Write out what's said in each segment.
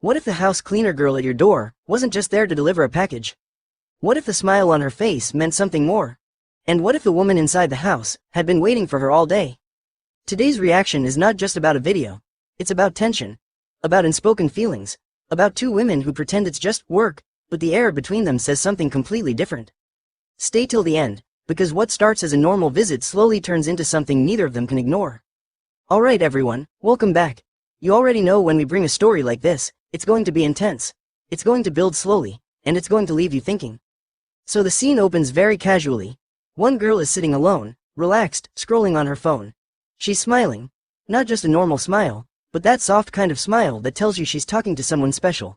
What if the house cleaner girl at your door wasn't just there to deliver a package? What if the smile on her face meant something more? And what if the woman inside the house had been waiting for her all day? Today's reaction is not just about a video. It's about tension, about unspoken feelings, about two women who pretend it's just work, but the air between them says something completely different. Stay till the end, because what starts as a normal visit slowly turns into something neither of them can ignore. Alright everyone, welcome back. You already know when we bring a story like this, it's going to be intense. It's going to build slowly, and it's going to leave you thinking. So the scene opens very casually. One girl is sitting alone, relaxed, scrolling on her phone. She's smiling. Not just a normal smile, but that soft kind of smile that tells you she's talking to someone special.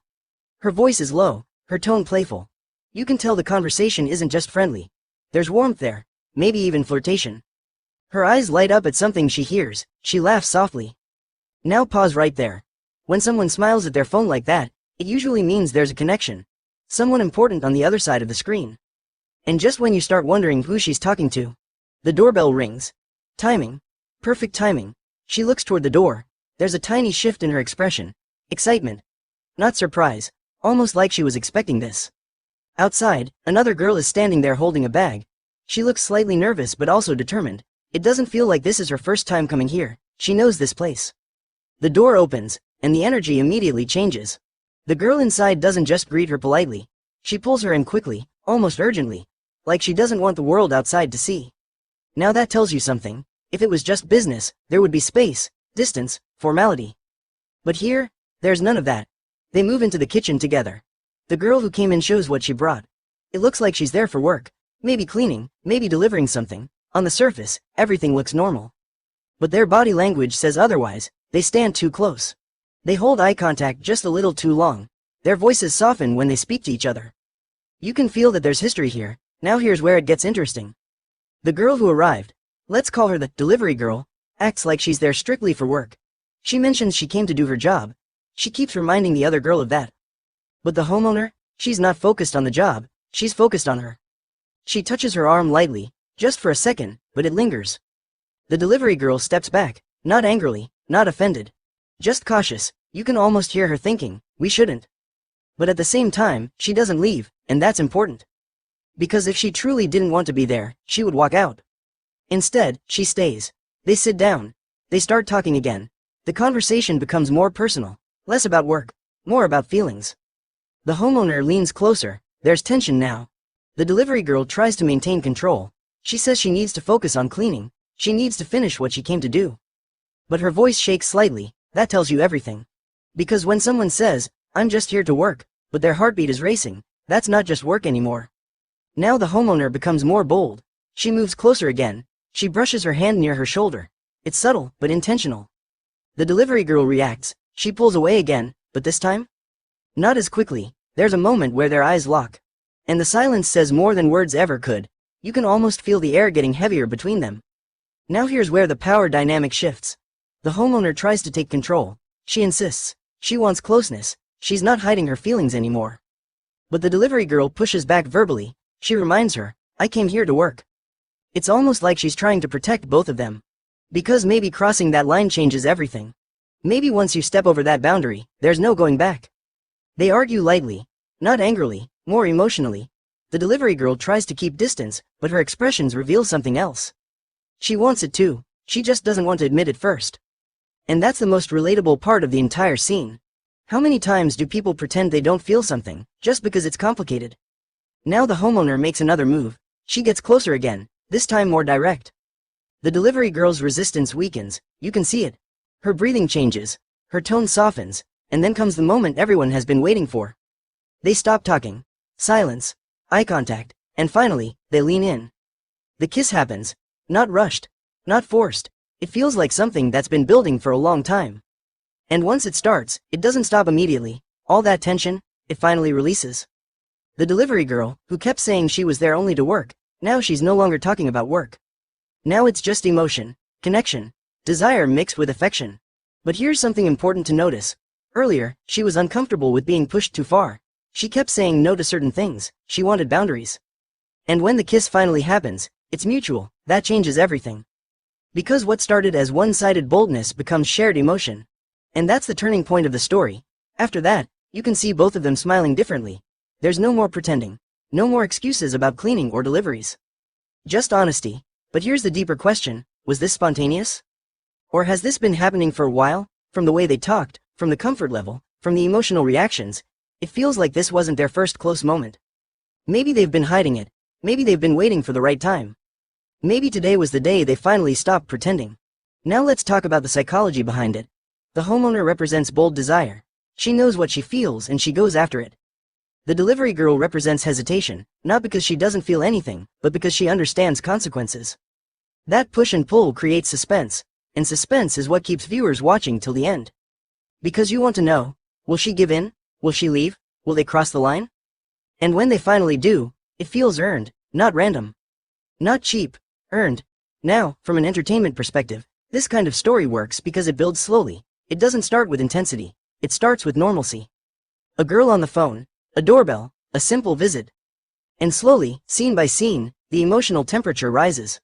Her voice is low, her tone playful. You can tell the conversation isn't just friendly. There's warmth there, maybe even flirtation. Her eyes light up at something she hears, she laughs softly. Now pause right there. When someone smiles at their phone like that, it usually means there's a connection. Someone important on the other side of the screen. And just when you start wondering who she's talking to, the doorbell rings. Timing. Perfect timing. She looks toward the door. There's a tiny shift in her expression. Excitement. Not surprise. Almost like she was expecting this. Outside, another girl is standing there holding a bag. She looks slightly nervous but also determined. It doesn't feel like this is her first time coming here. She knows this place. The door opens, and the energy immediately changes. The girl inside doesn't just greet her politely. She pulls her in quickly, almost urgently, like she doesn't want the world outside to see. Now that tells you something. If it was just business, there would be space, distance, formality. But here, there's none of that. They move into the kitchen together. The girl who came in shows what she brought. It looks like she's there for work, maybe cleaning, maybe delivering something. On the surface, everything looks normal. But their body language says otherwise. They stand too close. They hold eye contact just a little too long. Their voices soften when they speak to each other. You can feel that there's history here. Now here's where it gets interesting. The girl who arrived, let's call her the delivery girl, acts like she's there strictly for work. She mentions she came to do her job. She keeps reminding the other girl of that. But the homeowner, she's not focused on the job, she's focused on her. She touches her arm lightly, just for a second, but it lingers. The delivery girl steps back, not angrily, not offended. Just cautious. You can almost hear her thinking, we shouldn't. But at the same time, she doesn't leave, and that's important. Because if she truly didn't want to be there, she would walk out. Instead, she stays. They sit down. They start talking again. The conversation becomes more personal, less about work, more about feelings. The homeowner leans closer. There's tension now. The delivery girl tries to maintain control. She says she needs to focus on cleaning. She needs to finish what she came to do. But her voice shakes slightly. That tells you everything. Because when someone says, I'm just here to work, but their heartbeat is racing, that's not just work anymore. Now the homeowner becomes more bold. She moves closer again. She brushes her hand near her shoulder. It's subtle, but intentional. The delivery girl reacts. She pulls away again, but this time? Not as quickly. There's a moment where their eyes lock. And the silence says more than words ever could. You can almost feel the air getting heavier between them. Now here's where the power dynamic shifts. The homeowner tries to take control. She insists. She wants closeness. She's not hiding her feelings anymore. But the delivery girl pushes back verbally. She reminds her, I came here to work. It's almost like she's trying to protect both of them. Because maybe crossing that line changes everything. Maybe once you step over that boundary, there's no going back. They argue lightly. Not angrily, more emotionally. The delivery girl tries to keep distance, but her expressions reveal something else. She wants it too. She just doesn't want to admit it first. And that's the most relatable part of the entire scene. How many times do people pretend they don't feel something, just because it's complicated? Now the homeowner makes another move. She gets closer again, this time more direct. The delivery girl's resistance weakens, you can see it. Her breathing changes, her tone softens, and then comes the moment everyone has been waiting for. They stop talking. Silence. Eye contact. And finally, they lean in. The kiss happens. Not rushed. Not forced. It feels like something that's been building for a long time. And once it starts, it doesn't stop immediately. All that tension, it finally releases. The delivery girl, who kept saying she was there only to work, now she's no longer talking about work. Now it's just emotion, connection, desire mixed with affection. But here's something important to notice. Earlier, she was uncomfortable with being pushed too far. She kept saying no to certain things. She wanted boundaries. And when the kiss finally happens, it's mutual. That changes everything. Because what started as one-sided boldness becomes shared emotion. And that's the turning point of the story. After that, you can see both of them smiling differently. There's no more pretending. No more excuses about cleaning or deliveries. Just honesty. But here's the deeper question, was this spontaneous? Or has this been happening for a while? From the way they talked, from the comfort level, from the emotional reactions, it feels like this wasn't their first close moment. Maybe they've been hiding it. Maybe they've been waiting for the right time. Maybe today was the day they finally stopped pretending. Now let's talk about the psychology behind it. The homeowner represents bold desire. She knows what she feels and she goes after it. The delivery girl represents hesitation, not because she doesn't feel anything, but because she understands consequences. That push and pull creates suspense, and suspense is what keeps viewers watching till the end. Because you want to know, will she give in? Will she leave? Will they cross the line? And when they finally do, it feels earned, not random. Not cheap, earned. Now, from an entertainment perspective, this kind of story works because it builds slowly. It doesn't start with intensity. It starts with normalcy. A girl on the phone, a doorbell, a simple visit. And slowly, scene by scene, the emotional temperature rises.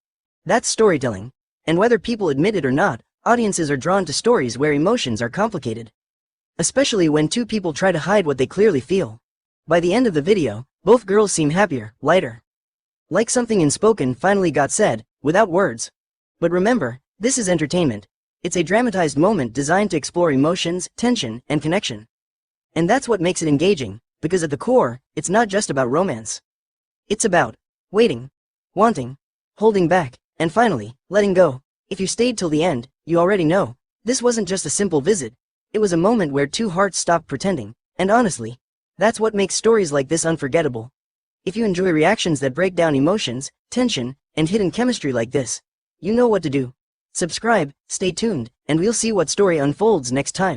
That's storytelling. And whether people admit it or not, audiences are drawn to stories where emotions are complicated. Especially when two people try to hide what they clearly feel. By the end of the video, both girls seem happier, lighter. Like something unspoken finally got said, without words. But remember, this is entertainment. It's a dramatized moment designed to explore emotions, tension, and connection. And that's what makes it engaging, because at the core, it's not just about romance. It's about waiting, wanting, holding back, and finally, letting go. If you stayed till the end, you already know, this wasn't just a simple visit. It was a moment where two hearts stopped pretending, and honestly, that's what makes stories like this unforgettable. If you enjoy reactions that break down emotions, tension, and hidden chemistry like this, you know what to do. Subscribe, stay tuned, and we'll see what story unfolds next time.